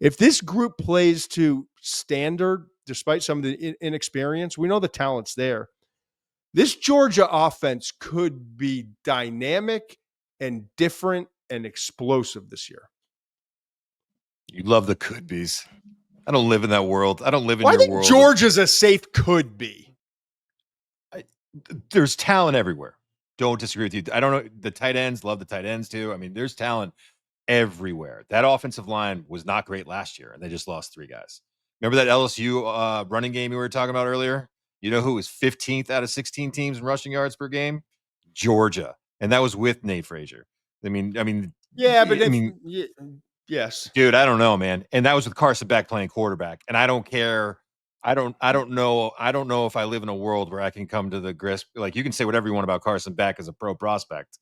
If this group plays to standard, despite some of the inexperience, we know the talent's there. This Georgia offense could be dynamic and different and explosive this year. You love the could be's. I don't live in that world. I don't live in Well, your I think world. Georgia's a safe could be. There's talent everywhere. Don't disagree with you. I don't know. The tight ends, love the tight ends too. I mean, there's talent everywhere. That offensive line was not great last year, and they just lost 3 guys. Remember that LSU running game we were talking about earlier? You know who was 15th out of 16 teams in rushing yards per game? Georgia. And that was with Nate Frazier. I mean, yeah, but yes, dude, I don't know, man. And that was with Carson Beck playing quarterback. And I don't care. I don't know if I live in a world where I can come to the grist. Like, you can say whatever you want about Carson Beck as a pro prospect.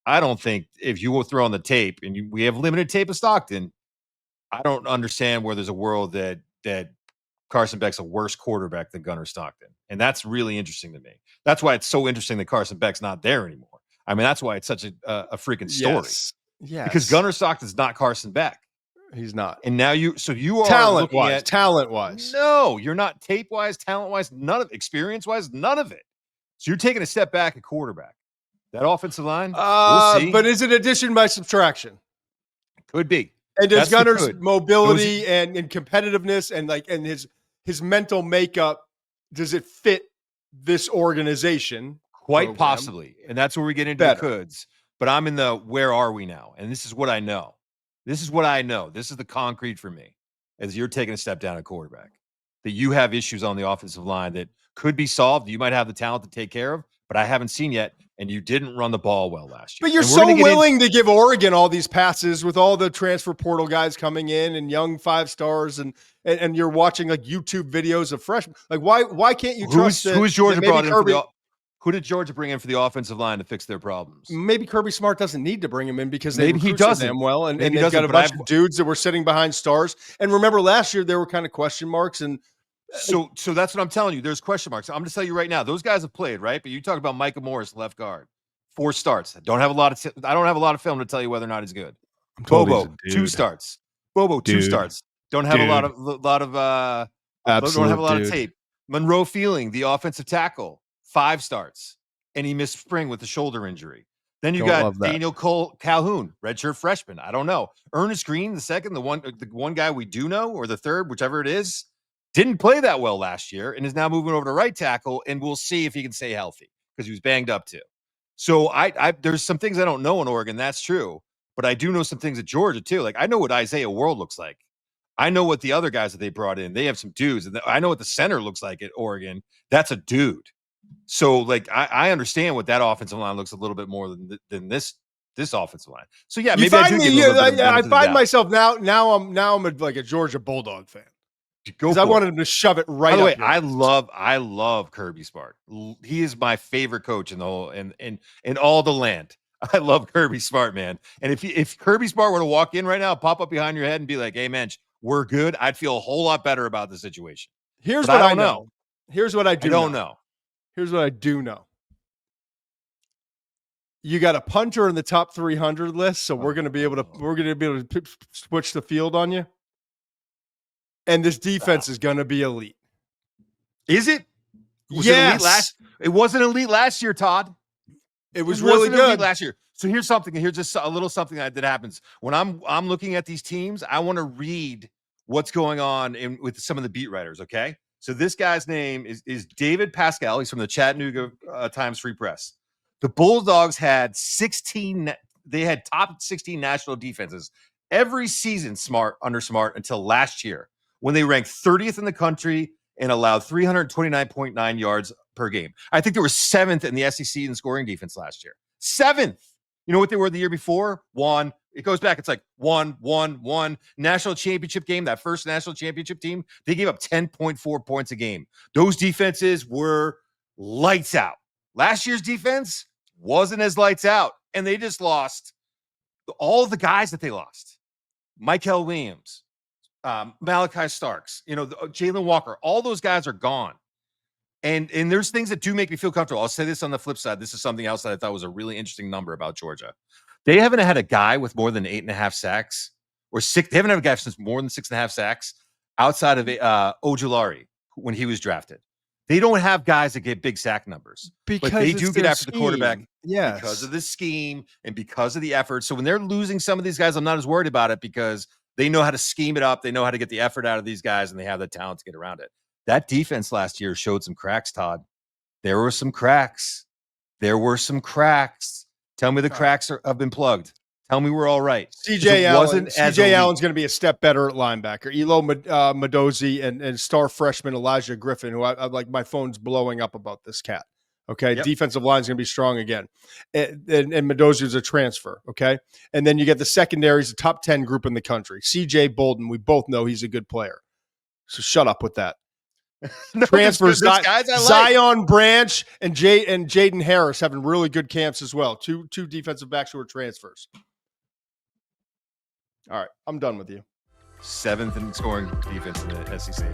I don't think if you will throw on the tape, and we have limited tape of Stockton, I don't understand where there's a world that Carson Beck's a worse quarterback than Gunnar Stockton. And that's really interesting to me. That's why it's so interesting that Carson Beck's not there anymore. I mean, that's why it's such a freaking story. Yes. Because Gunnar Stockton's not Carson Beck. He's not. And now you are talent-wise. No, you're not tape-wise, talent-wise, none of experience-wise, none of it. So you're taking a step back at quarterback. That offensive line, we'll see. But is it addition by subtraction? Could be. And does Gunnar's mobility and competitiveness and his mental makeup, does it fit this organization? Quite possibly. And that's where we get into the coulds. But I'm in the where are we now? And this is what I know. This is the concrete for me, as you're taking a step down at quarterback. That you have issues on the offensive line that could be solved. You might have the talent to take care of, but I haven't seen yet. And you didn't run the ball well last year. But you're so willing to give Oregon all these passes with all the transfer portal guys coming in and young 5-stars, and you're watching like YouTube videos of freshmen. Like, why can't you trust who's Georgia brought in who did Georgia bring in for the offensive line to fix their problems? Maybe Kirby Smart doesn't need to bring him in because maybe he doesn't them well, and they've got a bunch of dudes that were sitting behind stars. And remember, last year there were kind of question marks, and so that's what I'm telling you. There's question marks. I'm going to tell you right now. Those guys have played, right? But you talk about Micah Morris, left guard, 4 starts. I don't have a lot of film to tell you whether or not he's good. Bobo, 2 starts. Bobo, 2 starts. Don't have a lot of tape. Monroe Feeling, the offensive tackle, 5 starts, and he missed spring with a shoulder injury. Then you got Daniel Calhoun, redshirt freshman. I don't know. Ernest Green, the second, the one guy we do know, or the third, whichever it is, didn't play that well last year and is now moving over to right tackle, and we'll see if he can stay healthy because he was banged up too. So there's some things I don't know in Oregon. That's true. But I do know some things at Georgia too. Like, I know what Isaiah World looks like. I know what the other guys that they brought in, they have some dudes. And I know what the center looks like at Oregon. That's a dude. So, like, I understand what that offensive line looks a little bit more than this offensive line. So, yeah, maybe I find myself now I'm like a Georgia Bulldog fan. Because I wanted him to shove it right. By the way, I love Kirby Smart. He is my favorite coach in the whole in all the land. I love Kirby Smart, man. And if Kirby Smart were to walk in right now, pop up behind your head and be like, "Hey, Muench, we're good," I'd feel a whole lot better about the situation. Here's what I know. Here's what I don't know. Here's what I do know. You got a punter in the top 300 list, so we're going to be able to switch the field on you. And this defense is going to be elite. Is it? Yes. It wasn't elite last year, Todd. It was really good last year. So here's something. Here's just a little something that happens when I'm looking at these teams. I want to read what's going on with some of the beat writers. Okay. So this guy's name is David Pascal. He's from the Chattanooga Times Free Press. The Bulldogs had 16. They had top 16 national defenses every season. Under Smart until last year, when they ranked 30th in the country and allowed 329.9 yards per game. I think they were 7th in the SEC in scoring defense last year. 7th. You know what they were the year before? 1. It goes back. It's like 1. National championship game, that first national championship team, they gave up 10.4 points a game. Those defenses were lights out. Last year's defense wasn't as lights out, and they just lost all the guys that they lost. Michael Williams, Malachi Starks, Jalen Walker, all those guys are gone. And there's things that do make me feel comfortable. I'll say this on the flip side. This is something else that I thought was a really interesting number about Georgia. They haven't had a guy with more than 8.5 sacks or 6. They haven't had a guy since more than 6.5 sacks outside of Ojulari when he was drafted. They don't have guys that get big sack numbers, but they do get after the quarterback because of the scheme and because of the effort. So when they're losing some of these guys, I'm not as worried about it because they know how to scheme it up. They know how to get the effort out of these guys, and they have the talent to get around it. That defense last year showed some cracks, Todd. There were some cracks. Tell me the cracks have been plugged. Tell me we're all right. CJ Allen's going to be a step better at linebacker. Elo Madozi and star freshman Elijah Griffin, who I like, my phone's blowing up about this cat. Okay. Yep. Defensive line's going to be strong again. And Madozi is a transfer. Okay. And then you get the secondaries, the top 10 group in the country. CJ Bolden, we both know he's a good player. So shut up with that. No, transfers, guys Zion Branch and Jaden Harris having really good camps as well. Two defensive backs who are transfers. All right, I'm done with you. 7th in scoring defense in the SEC.